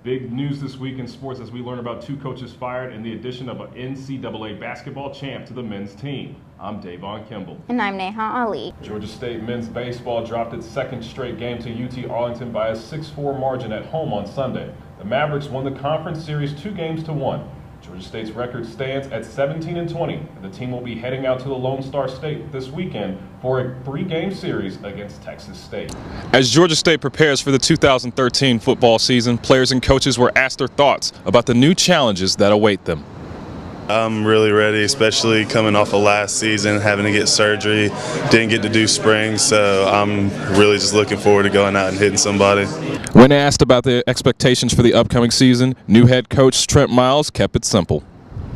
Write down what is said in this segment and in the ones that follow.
Big news this week in sports as we learn about two coaches fired and the addition of an NCAA basketball champ to the men's team. I'm Davon Kimball. And I'm Neha Ali. Georgia State men's baseball dropped its second straight game to UT Arlington by a 6-4 margin at home on Sunday. The Mavericks won the conference series 2-1. Georgia State's record stands at 17-20, and the team will be heading out to the Lone Star State this weekend for a 3-game series against Texas State. As Georgia State prepares for the 2013 football season, players and coaches were asked their thoughts about the new challenges that await them. I'm really ready, especially coming off of last season, having to get surgery, didn't get to do spring, so I'm really just looking forward to going out and hitting somebody. When asked about the expectations for the upcoming season, new head coach Trent Miles kept it simple.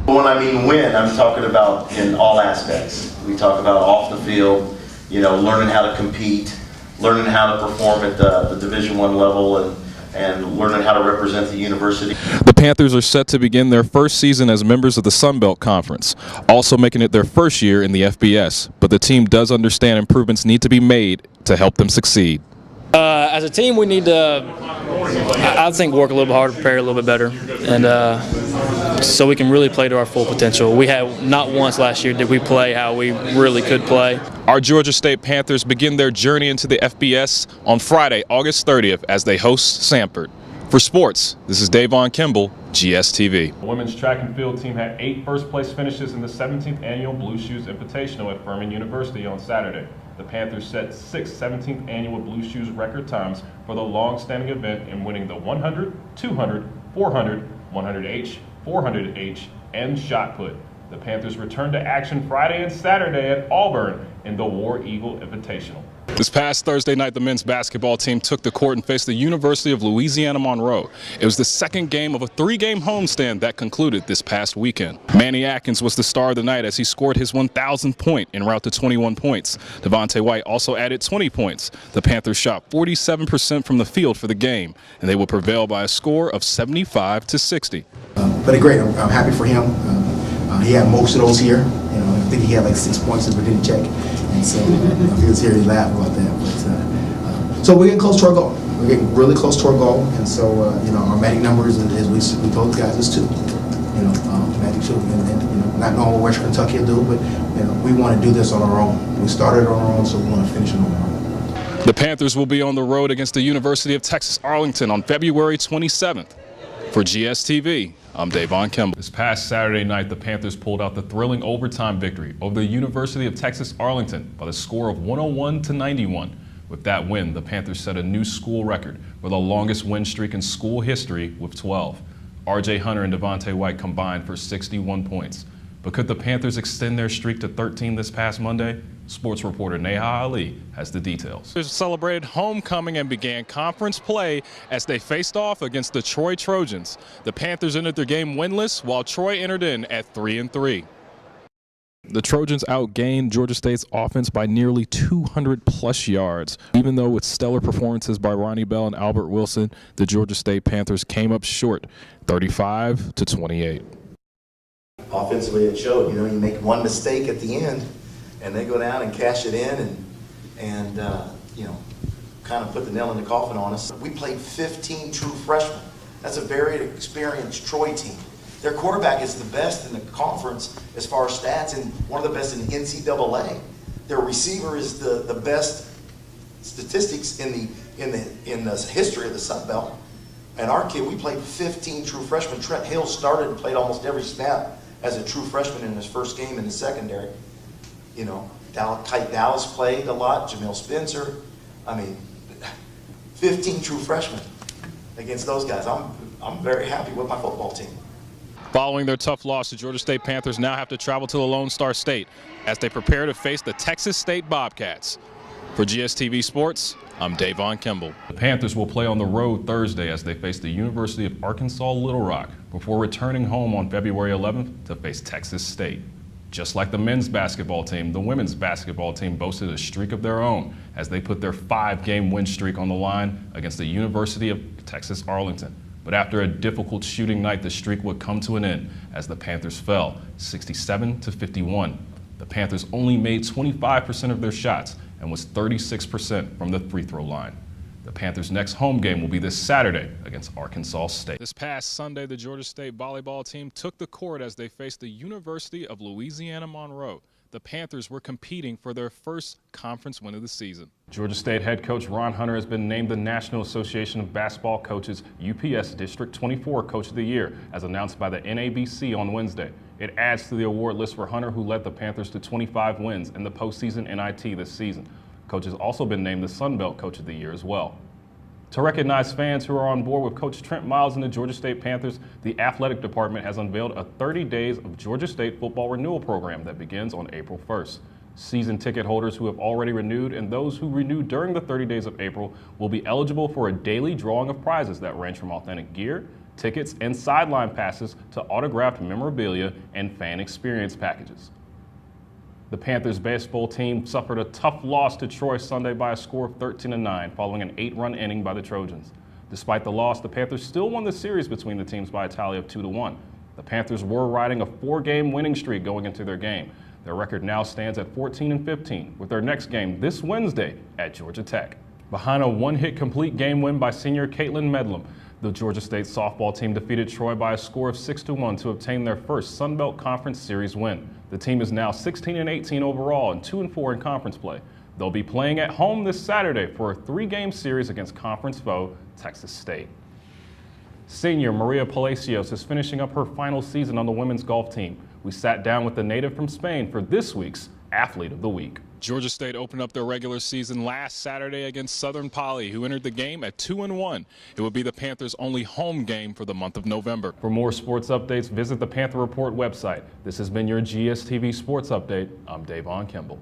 When I mean win, I'm talking about in all aspects. We talk about off the field, learning how to compete, learning how to perform at the Division I level, and learning how to represent the university. The Panthers are set to begin their first season as members of the Sun Belt Conference, also making it their first year in the FBS. But the team does understand improvements need to be made to help them succeed. As a team, we need to, I think, work a little bit harder, prepare a little bit better, and so we can really play to our full potential. We had not once last year did we play how we really could play. Our Georgia State Panthers begin their journey into the FBS on Friday, August 30th, as they host Samford. For sports, this is Davon Kimball, GSTV. The women's track and field team had 8 first-place finishes in the 17th Annual Blue Shoes Invitational at Furman University on Saturday. The Panthers set 6 17th Annual Blue Shoes record times for the long-standing event in winning the 100, 200, 400, 100H, 400H, and shot put. The Panthers returned to action Friday and Saturday at Auburn in the War Eagle Invitational. This past Thursday night, the men's basketball team took the court and faced the University of Louisiana Monroe. It was the second game of a 3-game homestand that concluded this past weekend. Manny Atkins was the star of the night as he scored his 1,000th point en route to 21 points. Devontae White also added 20 points. The Panthers shot 47% from the field for the game, and they will prevail by a score of 75-60. But great, I'm happy for him. He had most of those here. I think he had like 6 points if we didn't check. And so if he was here, he'd laugh about that. But so we're getting close to our goal. We're getting really close to our goal. And so our magic numbers, as we told the guys, is 2. Magic 2. And not knowing what Western Kentucky will do, but we want to do this on our own. We started on our own, so we want to finish it on our own. The Panthers will be on the road against the University of Texas Arlington on February 27th. For GSTV, I'm Davon Kimball. This past Saturday night, the Panthers pulled out the thrilling overtime victory over the University of Texas Arlington by the score of 101-91. With that win, the Panthers set a new school record for the longest win streak in school history with 12. R.J. Hunter and Devontae White combined for 61 points. But could the Panthers extend their streak to 13 this past Monday? Sports reporter Neha Ali has the details. They celebrated homecoming and began conference play as they faced off against the Troy Trojans. The Panthers entered their game winless, while Troy entered in at 3-3. The Trojans outgained Georgia State's offense by nearly 200+ yards. Even though with stellar performances by Ronnie Bell and Albert Wilson, the Georgia State Panthers came up short, 35-28. Offensively, it showed. You make one mistake at the end, and they go down and cash it in, and kind of put the nail in the coffin on us. We played 15 true freshmen. That's a very experienced Troy team. Their quarterback is the best in the conference as far as stats, and one of the best in the NCAA. Their receiver is the best statistics in the history of the Sun Belt. And our kid, we played 15 true freshmen. Trent Hill started and played almost every snap as a true freshman in his first game in the secondary. Kite Dallas played a lot, Jamil Spencer. 15 true freshmen against those guys. I'm very happy with my football team. Following their tough loss, the Georgia State Panthers now have to travel to the Lone Star State as they prepare to face the Texas State Bobcats. For GSTV Sports, I'm Davon Kimball. The Panthers will play on the road Thursday as they face the University of Arkansas Little Rock before returning home on February 11th to face Texas State. Just like the men's basketball team, the women's basketball team boasted a streak of their own as they put their 5-game win streak on the line against the University of Texas Arlington. But after a difficult shooting night, the streak would come to an end as the Panthers fell 67-51. The Panthers only made 25% of their shots and was 36% from the free throw line. The Panthers' next home game will be this Saturday against Arkansas State. This past Sunday, the Georgia State volleyball team took the court as they faced the University of Louisiana Monroe. The Panthers were competing for their first conference win of the season. Georgia State head coach Ron Hunter has been named the National Association of Basketball Coaches UPS District 24 Coach of the Year, as announced by the NABC on Wednesday. It adds to the award list for Hunter, who led the Panthers to 25 wins in the postseason NIT this season. Coach has also been named the Sun Belt Coach of the Year as well. To recognize fans who are on board with Coach Trent Miles and the Georgia State Panthers, the athletic department has unveiled a 30 days of Georgia State football renewal program that begins on April 1st. Season ticket holders who have already renewed and those who renew during the 30 days of April will be eligible for a daily drawing of prizes that range from authentic gear, tickets, and sideline passes to autographed memorabilia and fan experience packages. The Panthers baseball team suffered a tough loss to Troy Sunday by a score of 13-9 following an 8-run inning by the Trojans. Despite the loss, the Panthers still won the series between the teams by a tally of 2-1. The Panthers were riding a 4-game winning streak going into their game. Their record now stands at 14-15 with their next game this Wednesday at Georgia Tech. Behind a one-hit complete game win by senior Caitlin Medlem, the Georgia State softball team defeated Troy by a score of 6-1 to obtain their first Sun Belt Conference Series win. The team is now 16-18 overall and 2-4 in conference play. They'll be playing at home this Saturday for a 3-game series against conference foe Texas State. Senior Maria Palacios is finishing up her final season on the women's golf team. We sat down with the native from Spain for this week's Athlete of the Week. Georgia State opened up their regular season last Saturday against Southern Poly, who entered the game at 2-1. It would be the Panthers' only home game for the month of November. For more sports updates, visit the Panther Report website. This has been your GSTV Sports Update. I'm Davon Kimball.